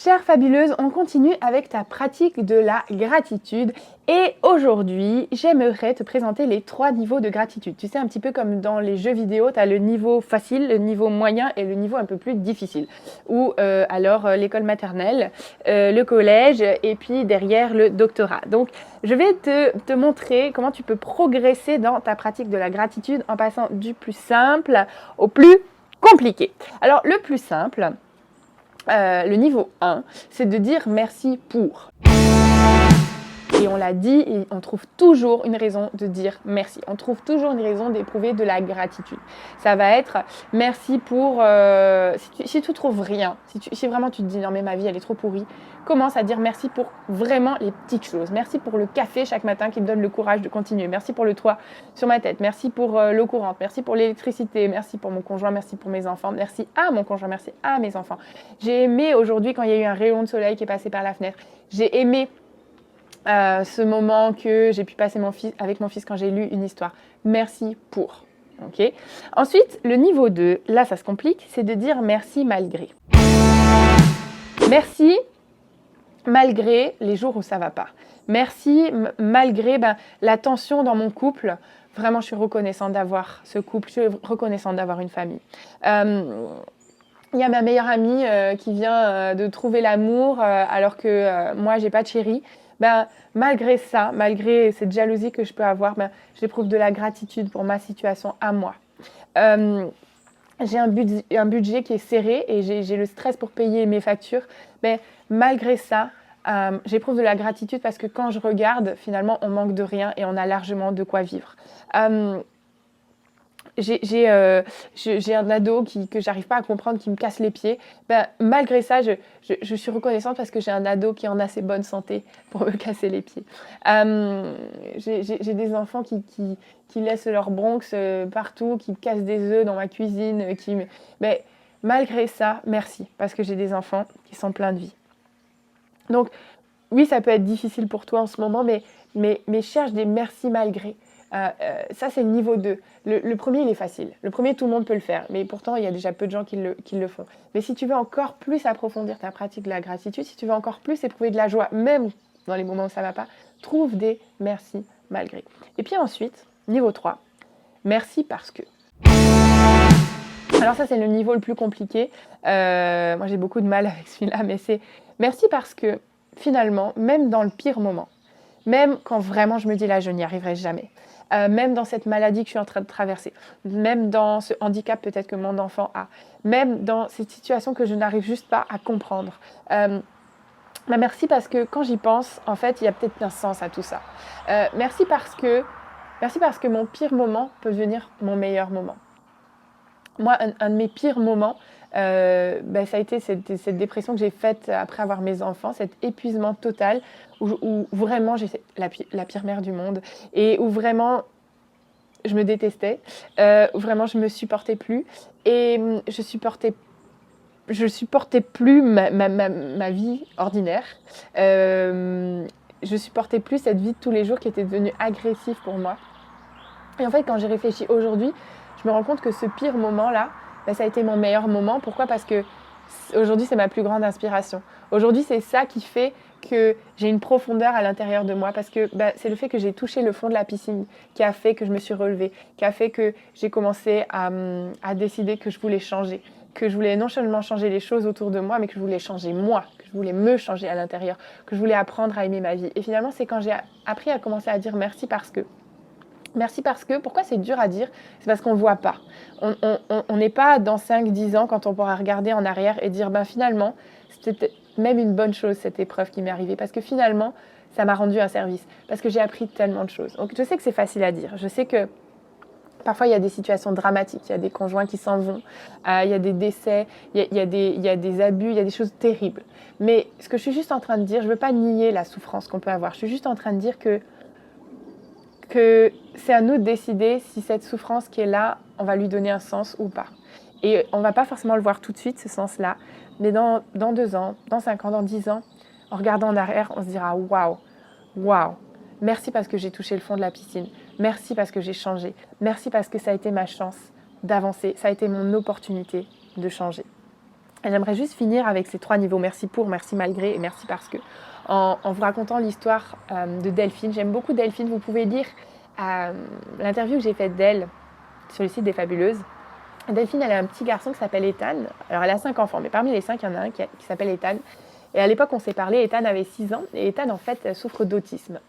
Chère fabuleuse, on continue avec ta pratique de la gratitude et aujourd'hui, j'aimerais te présenter les 3 niveaux de gratitude. Tu sais, un petit peu comme dans les jeux vidéo, tu as le niveau facile, le niveau moyen et le niveau un peu plus difficile. Ou l'école maternelle, le collège et puis derrière le doctorat. Donc, je vais te montrer comment tu peux progresser dans ta pratique de la gratitude en passant du plus simple au plus compliqué. Alors, le plus simple... le niveau 1, c'est de dire merci pour. Et on l'a dit, on trouve toujours une raison de dire merci. On trouve toujours une raison d'éprouver de la gratitude. Ça va être merci pour... si tu trouves rien, si vraiment tu te dis non mais ma vie elle est trop pourrie, commence à dire merci pour vraiment les petites choses. Merci pour le café chaque matin qui me donne le courage de continuer. Merci pour le toit sur ma tête. Merci pour l'eau courante. Merci pour l'électricité. Merci pour mon conjoint. Merci pour mes enfants. Merci à mon conjoint. Merci à mes enfants. J'ai aimé aujourd'hui quand il y a eu un rayon de soleil qui est passé par la fenêtre. J'ai aimé ce moment que j'ai pu passer avec mon fils quand j'ai lu une histoire. Merci pour. Okay. Ensuite, le niveau 2, là ça se complique, c'est de dire merci malgré. Merci malgré les jours où ça va pas. Merci malgré la tension dans mon couple. Vraiment, je suis reconnaissante d'avoir ce couple, je suis reconnaissante d'avoir une famille. Il y a ma meilleure amie qui vient de trouver l'amour alors que moi, j'ai pas de chéri. Malgré ça, malgré cette jalousie que je peux avoir, j'éprouve de la gratitude pour ma situation à moi. J'ai un budget qui est serré et j'ai le stress pour payer mes factures. Mais malgré ça, j'éprouve de la gratitude parce que quand je regarde, finalement, on manque de rien et on a largement de quoi vivre. J'ai un ado que j'arrive pas à comprendre, qui me casse les pieds. Malgré ça, je suis reconnaissante parce que j'ai un ado qui en a assez bonne santé pour me casser les pieds. J'ai des enfants qui laissent leur Bronx partout, qui cassent des œufs dans ma cuisine. Mais malgré ça, merci, parce que j'ai des enfants qui sont pleins de vie. Donc, oui, ça peut être difficile pour toi en ce moment, mais cherche des merci malgré. Ça, c'est le niveau 2. Le premier, il est facile. Le premier, tout le monde peut le faire. Mais pourtant, il y a déjà peu de gens qui le font. Mais si tu veux encore plus approfondir ta pratique de la gratitude, si tu veux encore plus éprouver de la joie, même dans les moments où ça ne va pas, trouve des merci malgré. Et puis ensuite, niveau 3, merci parce que. Alors ça, c'est le niveau le plus compliqué. Moi, j'ai beaucoup de mal avec celui-là, mais c'est merci parce que finalement, même dans le pire moment, même quand vraiment je me dis là, je n'y arriverai jamais, même dans cette maladie que je suis en train de traverser, même dans ce handicap peut-être que mon enfant a, même dans cette situation que je n'arrive juste pas à comprendre. Merci parce que quand j'y pense, en fait, il y a peut-être un sens à tout ça. Merci parce que mon pire moment peut devenir mon meilleur moment. Moi, un de mes pires moments, ça a été cette dépression que j'ai faite après avoir mes enfants, cet épuisement total où vraiment j'étais la pire mère du monde et où vraiment je me détestais, où vraiment je me supportais plus et je supportais plus ma vie ordinaire. Je supportais plus cette vie de tous les jours qui était devenue agressive pour moi. Et en fait, quand j'ai réfléchi aujourd'hui, je me rends compte que ce pire moment-là, ça a été mon meilleur moment. Pourquoi ? Parce que aujourd'hui, c'est ma plus grande inspiration. Aujourd'hui, c'est ça qui fait que j'ai une profondeur à l'intérieur de moi. Parce que c'est le fait que j'ai touché le fond de la piscine qui a fait que je me suis relevée, qui a fait que j'ai commencé à décider que je voulais changer. Que je voulais non seulement changer les choses autour de moi, mais que je voulais changer moi, que je voulais me changer à l'intérieur, que je voulais apprendre à aimer ma vie. Et finalement, c'est quand j'ai appris à commencer à dire merci parce que. Merci parce que, pourquoi c'est dur à dire ? C'est parce qu'on ne voit pas. On n'est pas dans 5-10 ans quand on pourra regarder en arrière et dire finalement, c'était même une bonne chose cette épreuve qui m'est arrivée parce que finalement, ça m'a rendu un service, parce que j'ai appris tellement de choses. Donc je sais que c'est facile à dire, je sais que parfois il y a des situations dramatiques, il y a des conjoints qui s'en vont, il y a des décès, il y a des abus, il y a des choses terribles. Mais ce que je suis juste en train de dire, je ne veux pas nier la souffrance qu'on peut avoir, je suis juste en train de dire que c'est à nous de décider si cette souffrance qui est là, on va lui donner un sens ou pas. Et on ne va pas forcément le voir tout de suite, ce sens-là, mais dans 2 ans, dans 5 ans, dans 10 ans, en regardant en arrière, on se dira « Waouh, merci parce que j'ai touché le fond de la piscine, merci parce que j'ai changé, merci parce que ça a été ma chance d'avancer, ça a été mon opportunité de changer. » Et j'aimerais juste finir avec ces 3 niveaux. Merci pour, merci malgré et merci parce que. En vous racontant l'histoire de Delphine, j'aime beaucoup Delphine. Vous pouvez lire l'interview que j'ai faite d'elle sur le site des Fabuleuses. Delphine, elle a un petit garçon qui s'appelle Ethan. Alors, elle a 5 enfants, mais parmi les 5, il y en a un qui s'appelle Ethan. Et à l'époque, on s'est parlé, Ethan avait 6 ans. Et Ethan, en fait, souffre d'autisme.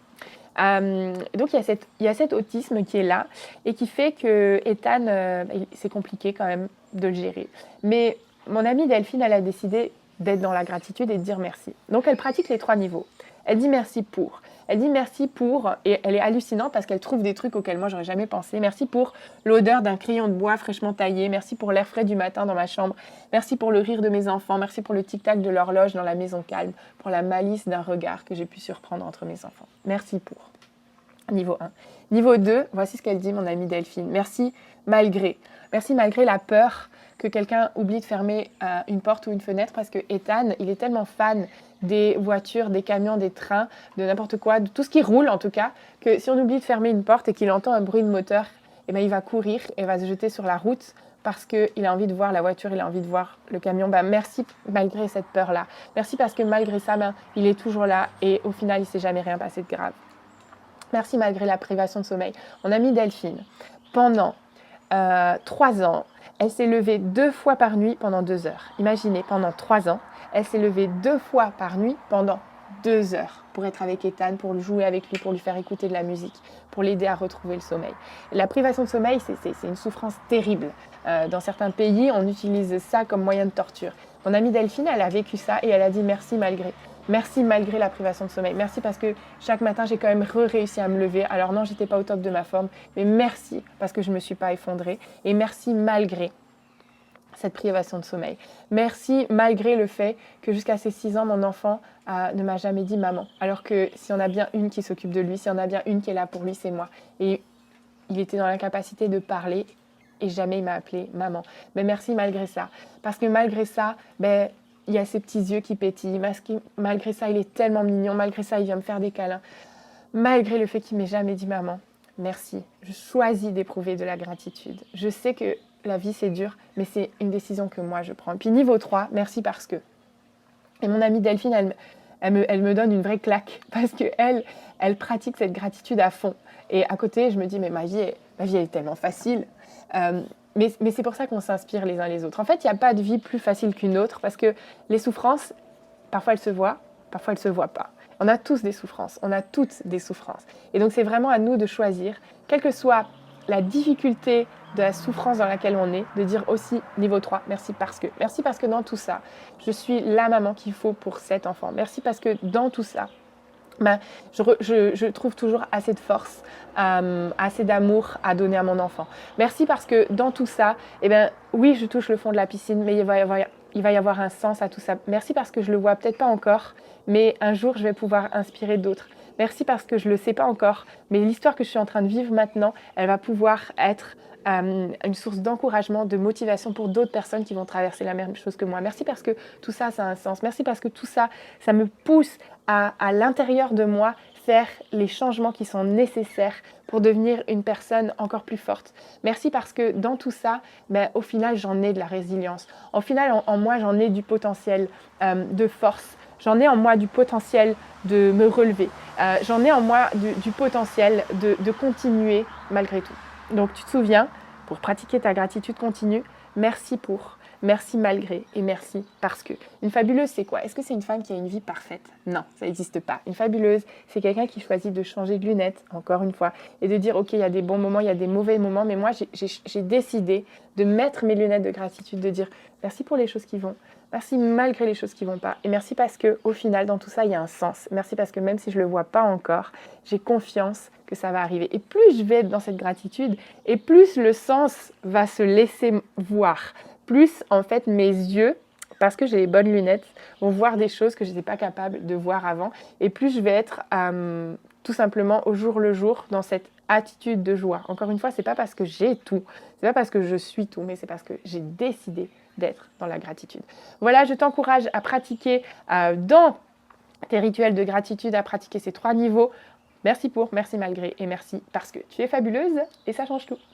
Donc, il y a cet autisme qui est là et qui fait que Ethan, c'est compliqué quand même de le gérer. Mais mon amie Delphine, elle a décidé d'être dans la gratitude et de dire merci. Donc, elle pratique les 3 niveaux. Elle dit merci pour. Elle dit merci pour, et elle est hallucinante parce qu'elle trouve des trucs auxquels moi j'aurais jamais pensé. Merci pour l'odeur d'un crayon de bois fraîchement taillé. Merci pour l'air frais du matin dans ma chambre. Merci pour le rire de mes enfants. Merci pour le tic-tac de l'horloge dans la maison calme. Pour la malice d'un regard que j'ai pu surprendre entre mes enfants. Merci pour. Niveau 1. Niveau 2, voici ce qu'elle dit, mon amie Delphine. Merci malgré. Merci malgré la peur que quelqu'un oublie de fermer une porte ou une fenêtre parce que Ethan, il est tellement fan des voitures, des camions, des trains, de n'importe quoi, de tout ce qui roule en tout cas, que si on oublie de fermer une porte et qu'il entend un bruit de moteur, eh bien, il va courir et va se jeter sur la route parce qu'il a envie de voir la voiture, il a envie de voir le camion. Merci malgré cette peur-là. Merci parce que malgré ça, il est toujours là et au final, il ne s'est jamais rien passé de grave. Merci malgré la privation de sommeil. Mon amie Delphine, pendant 3 ans, elle s'est levée 2 fois par nuit pendant 2 heures. Imaginez, pendant 3 ans, elle s'est levée 2 fois par nuit pendant 2 heures pour être avec Ethan, pour jouer avec lui, pour lui faire écouter de la musique, pour l'aider à retrouver le sommeil. La privation de sommeil, c'est une souffrance terrible. Dans certains pays, on utilise ça comme moyen de torture. Mon amie Delphine, elle a vécu ça et elle a dit merci malgré. Merci malgré la privation de sommeil. Merci parce que chaque matin, j'ai quand même réussi à me lever. Alors non, j'étais pas au top de ma forme, mais merci parce que je me suis pas effondrée. Et merci malgré cette privation de sommeil. Merci malgré le fait que jusqu'à ses 6 ans, mon enfant ne m'a jamais dit maman. Alors que si on a bien une qui s'occupe de lui, si on a bien une qui est là pour lui, c'est moi. Et il était dans l'incapacité de parler et jamais il m'a appelé maman. Mais merci malgré ça. Parce que malgré ça, il y a ses petits yeux qui pétillent. Malgré ça, il est tellement mignon. Malgré ça, il vient me faire des câlins. Malgré le fait qu'il ne m'ait jamais dit maman, merci. Je choisis d'éprouver de la gratitude. Je sais que la vie, c'est dur, mais c'est une décision que moi, je prends. Puis niveau 3, merci parce que. Et mon amie Delphine, elle me donne une vraie claque parce qu'elle, elle pratique cette gratitude à fond. Et à côté, je me dis, mais ma vie, elle est tellement facile. Mais c'est pour ça qu'on s'inspire les uns les autres. En fait, il n'y a pas de vie plus facile qu'une autre parce que les souffrances, parfois elles se voient, parfois elles ne se voient pas. On a tous des souffrances, on a toutes des souffrances. Et donc c'est vraiment à nous de choisir, quelle que soit la difficulté de la souffrance dans laquelle on est, de dire aussi niveau 3, merci parce que dans tout ça, je suis la maman qu'il faut pour cet enfant. Merci parce que dans tout ça, je trouve toujours assez de force, assez d'amour à donner à mon enfant. Merci parce que dans tout ça, oui, je touche le fond de la piscine, mais il va y avoir un sens à tout ça. Merci parce que je ne le vois peut-être pas encore, mais un jour, je vais pouvoir inspirer d'autres. Merci parce que je ne le sais pas encore, mais l'histoire que je suis en train de vivre maintenant, elle va pouvoir être une source d'encouragement, de motivation pour d'autres personnes qui vont traverser la même chose que moi. Merci parce que tout ça, ça a un sens. Merci parce que tout ça, ça me pousse à l'intérieur de moi faire les changements qui sont nécessaires pour devenir une personne encore plus forte. Merci parce que dans tout ça, au final, j'en ai de la résilience. Au final, en moi, j'en ai du potentiel de force. J'en ai en moi du potentiel de me relever. J'en ai en moi du potentiel de continuer malgré tout. Donc, tu te souviens, pour pratiquer ta gratitude continue, merci pour, merci malgré et merci parce que. Une fabuleuse, c'est quoi? Est-ce que c'est une femme qui a une vie parfaite? Non, ça n'existe pas. Une fabuleuse, c'est quelqu'un qui choisit de changer de lunettes, encore une fois, et de dire, ok, il y a des bons moments, il y a des mauvais moments, mais moi, j'ai décidé de mettre mes lunettes de gratitude, de dire merci pour les choses qui vont, merci malgré les choses qui ne vont pas, et merci parce qu'au final, dans tout ça, il y a un sens. Merci parce que même si je ne le vois pas encore, j'ai confiance que ça va arriver. Et plus je vais être dans cette gratitude, et plus le sens va se laisser voir. Plus, en fait, mes yeux, parce que j'ai les bonnes lunettes, vont voir des choses que je n'étais pas capable de voir avant. Et plus je vais être tout simplement au jour le jour dans cette attitude de joie. Encore une fois, c'est pas parce que j'ai tout, c'est pas parce que je suis tout, mais c'est parce que j'ai décidé d'être dans la gratitude. Voilà, je t'encourage à pratiquer dans tes rituels de gratitude, à pratiquer ces 3 niveaux. Merci pour, merci malgré et merci parce que tu es fabuleuse et ça change tout.